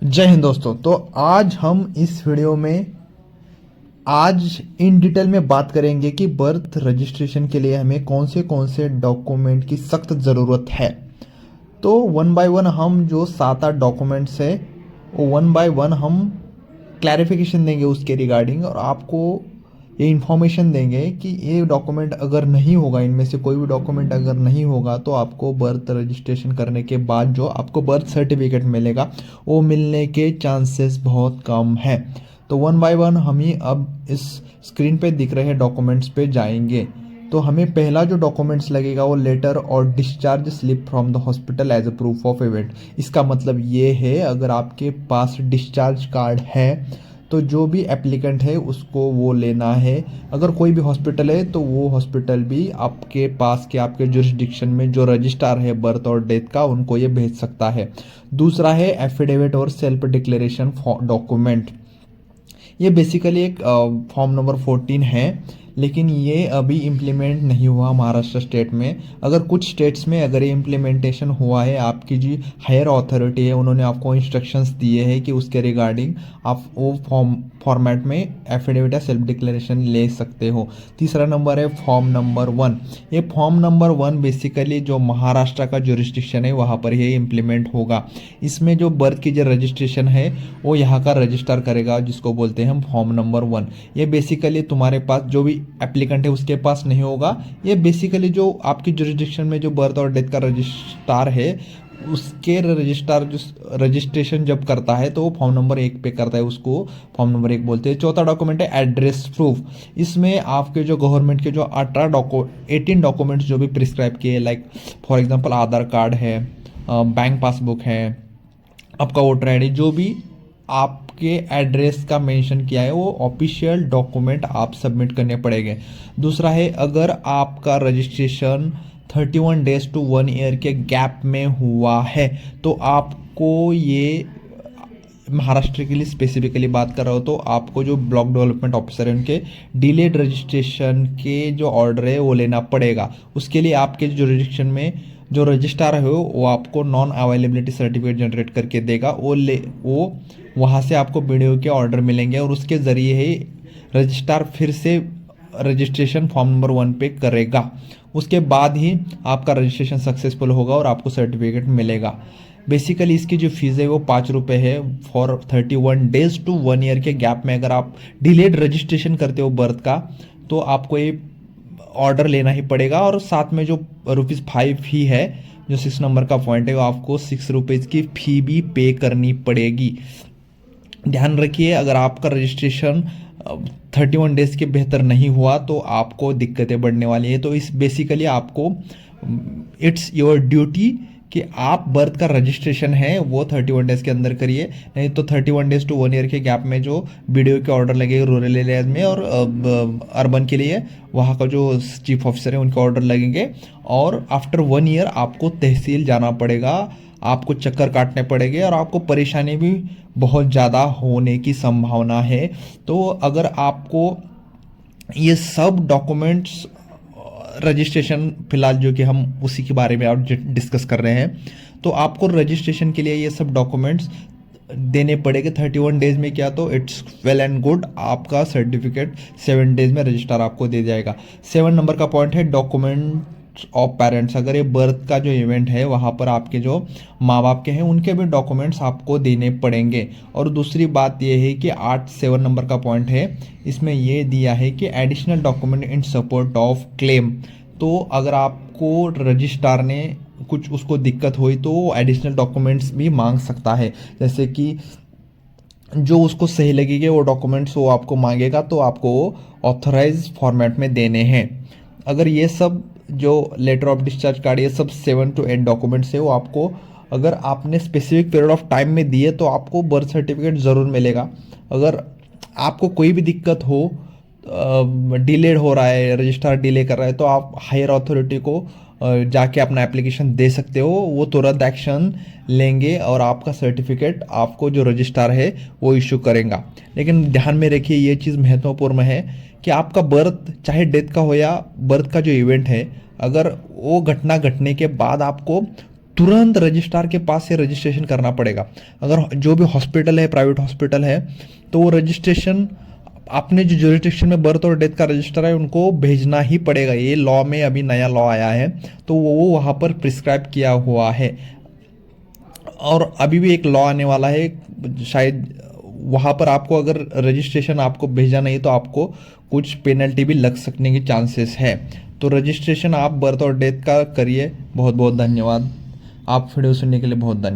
जय हिंद दोस्तों। तो आज हम इस वीडियो में आज इन डिटेल में बात करेंगे कि बर्थ रजिस्ट्रेशन के लिए हमें कौन से डॉक्यूमेंट की सख्त ज़रूरत है। तो वन बाय वन हम जो 7-8 डॉक्यूमेंट्स है वो वन बाय वन हम क्लैरिफिकेशन देंगे उसके रिगार्डिंग, और आपको ये इन्फॉर्मेशन देंगे कि ये डॉक्यूमेंट अगर नहीं होगा, इनमें से कोई भी डॉक्यूमेंट अगर नहीं होगा तो आपको बर्थ रजिस्ट्रेशन करने के बाद जो आपको बर्थ सर्टिफिकेट मिलेगा वो मिलने के चांसेस बहुत कम है। तो वन बाय वन हम ही अब इस स्क्रीन पे दिख रहे डॉक्यूमेंट्स पे जाएंगे। तो हमें पहला जो डॉक्यूमेंट्स लगेगा वो लेटर और discharge slip from the hospital as a proof of event. इसका मतलब ये है, अगर आपके पास डिस्चार्ज कार्ड है तो जो भी एप्लीकेंट है उसको वो लेना है। अगर कोई भी हॉस्पिटल है तो वो हॉस्पिटल भी आपके पास के आपके जुरिस्डिक्शन में जो रजिस्ट्रार है बर्थ और डेथ का, उनको ये भेज सकता है। दूसरा है एफिडेविट और सेल्फ डिक्लेरेशन डॉक्यूमेंट। ये बेसिकली एक फॉर्म नंबर 14 है, लेकिन ये अभी इम्प्लीमेंट नहीं हुआ महाराष्ट्र स्टेट में। अगर कुछ स्टेट्स में अगर ये इम्प्लीमेंटेशन हुआ है, आपकी जो हायर अथॉरिटी है उन्होंने आपको इंस्ट्रक्शंस दिए हैं कि उसके रिगार्डिंग आप वो फॉर्मेट में एफिडेविट या सेल्फ डिक्लेरेशन ले सकते हो। तीसरा नंबर है फॉर्म नंबर 1। ये फॉर्म नंबर 1 बेसिकली जो महाराष्ट्र का जुरिस्डिक्शन है वहाँ पर ये इम्प्लीमेंट होगा। इसमें जो बर्थ की जो रजिस्ट्रेशन है वो यहाँ का रजिस्टर करेगा, जिसको बोलते हैं हम फॉर्म नंबर 1। ये बेसिकली तुम्हारे पास जो भी एप्लीकेंट है उसके पास नहीं होगा। ये बेसिकली जो आपकी जुरिस्डिक्शन में जो बर्थ और डेथ का रजिस्ट्रार है उसके रजिस्ट्रार जो रजिस्ट्रेशन जब करता है तो वो फॉर्म नंबर 1 पे करता है, उसको फॉर्म नंबर 1 बोलते हैं। चौथा डॉक्यूमेंट है एड्रेस प्रूफ। इसमें आपके जो गवर्नमेंट के जो 18 डॉक्यूमेंट्स जो भी प्रिस्क्राइब किए, like for example Aadhaar card है, बैंक पासबुक है, आपका वोटर आईडी, जो भी आपके एड्रेस का मेंशन किया है वो ऑफिशियल डॉक्यूमेंट आप सबमिट करने पड़ेंगे। दूसरा है, अगर आपका रजिस्ट्रेशन 31 डेज टू 1 ईयर के गैप में हुआ है तो आपको ये महाराष्ट्र के लिए स्पेसिफिकली बात कर रहा हो तो आपको जो ब्लॉक डेवलपमेंट ऑफिसर है उनके डिलेड रजिस्ट्रेशन के जो ऑर्डर है वो लेना पड़ेगा। उसके लिए आपके जुरिस्डिक्शन में जो रजिस्ट्रार है वो आपको नॉन अवेलेबिलिटी सर्टिफिकेट जनरेट करके देगा। वो वहाँ से आपको वीडियो के ऑर्डर मिलेंगे और उसके ज़रिए ही रजिस्ट्रार फिर से रजिस्ट्रेशन फॉर्म नंबर 1 पे करेगा। उसके बाद ही आपका रजिस्ट्रेशन सक्सेसफुल होगा और आपको सर्टिफिकेट मिलेगा। बेसिकली इसकी जो फीस है वो 5 रुपये है फॉर 31 डेज टू 1 ईयर के गैप में। अगर आप डिलेड रजिस्ट्रेशन करते हो बर्थ का तो आपको ये ऑर्डर लेना ही पड़ेगा, और साथ में जो ₹5 ही है, जो 6 नंबर का पॉइंट है, वो आपको 6 रुपीज़ की फ़ी भी पे करनी पड़ेगी। ध्यान रखिए, अगर आपका रजिस्ट्रेशन 31 डेज के बेहतर नहीं हुआ तो आपको दिक्कतें बढ़ने वाली है। तो इस बेसिकली आपको इट्स योर ड्यूटी कि आप बर्थ का रजिस्ट्रेशन है वो 31 डेज के अंदर करिए, नहीं तो 31 डेज टू 1 ईयर के गैप में जो वीडियो के ऑर्डर लगेंगे रूरल एरियाज में और अर्बन के लिए वहाँ का जो चीफ ऑफिसर है उनके ऑर्डर लगेंगे, और आफ्टर 1 ईयर आपको तहसील जाना पड़ेगा, आपको चक्कर काटने पड़ेंगे और आपको परेशानी भी बहुत ज़्यादा होने की संभावना है। तो अगर आपको ये सब डॉक्यूमेंट्स रजिस्ट्रेशन फिलहाल जो कि हम उसी के बारे में आप डिस्कस कर रहे हैं, तो आपको रजिस्ट्रेशन के लिए ये सब डॉक्यूमेंट्स देने पड़ेंगे 31 डेज में। क्या तो इट्स वेल एंड गुड, आपका सर्टिफिकेट 7 डेज में रजिस्ट्रार आपको दे जाएगा। 7 नंबर का पॉइंट है डॉक्यूमेंट्स ऑफ पेरेंट्स। अगर ये बर्थ का जो इवेंट है वहाँ पर आपके जो माँ बाप के हैं उनके भी डॉक्यूमेंट्स आपको देने पड़ेंगे। और दूसरी बात ये है कि 7 नंबर का पॉइंट है, इसमें ये दिया है कि additional document in support of claim. तो अगर आपको रजिस्ट्रार ने कुछ उसको दिक्कत हुई तो एडिशनल डॉक्यूमेंट्स भी मांग सकता है, जैसे कि जो उसको सही लगेगा वो डॉक्यूमेंट्स वो आपको मांगेगा, तो आपको ऑथराइज फॉर्मेट में देने हैं। अगर ये सब जो लेटर ऑफ डिस्चार्ज कार्ड, ये सब 7 to 8 डॉक्यूमेंट्स है वो आपको अगर आपने स्पेसिफिक पीरियड ऑफ टाइम में दिए तो आपको बर्थ सर्टिफिकेट ज़रूर मिलेगा। अगर आपको कोई भी दिक्कत हो, डिलेड हो रहा है, रजिस्ट्रार डिले कर रहा है, तो आप हायर अथॉरिटी को जाके अपना एप्लीकेशन दे सकते हो, वो तुरंत एक्शन लेंगे और आपका सर्टिफिकेट आपको जो रजिस्ट्रार है वो इशू करेगा। लेकिन ध्यान में रखिए ये चीज़ महत्वपूर्ण है कि आपका बर्थ चाहे डेथ का हो या बर्थ का जो इवेंट है, अगर वो घटना घटने के बाद आपको तुरंत रजिस्ट्रार के पास से रजिस्ट्रेशन करना पड़ेगा। अगर जो भी हॉस्पिटल है, प्राइवेट हॉस्पिटल है, तो वो रजिस्ट्रेशन अपने जो जुरिस्डिक्शन में बर्थ और डेथ का रजिस्टर है उनको भेजना ही पड़ेगा। ये लॉ में अभी नया लॉ आया है, तो वो वहाँ पर प्रिस्क्राइब किया हुआ है। और अभी भी एक लॉ आने वाला है, शायद वहाँ पर आपको अगर रजिस्ट्रेशन आपको भेजा नहीं तो आपको कुछ पेनल्टी भी लग सकने की चांसेस है। तो रजिस्ट्रेशन आप बर्थ और डेथ का करिए। बहुत बहुत धन्यवाद। आप वीडियो सुनने के लिए बहुत धन्यवाद।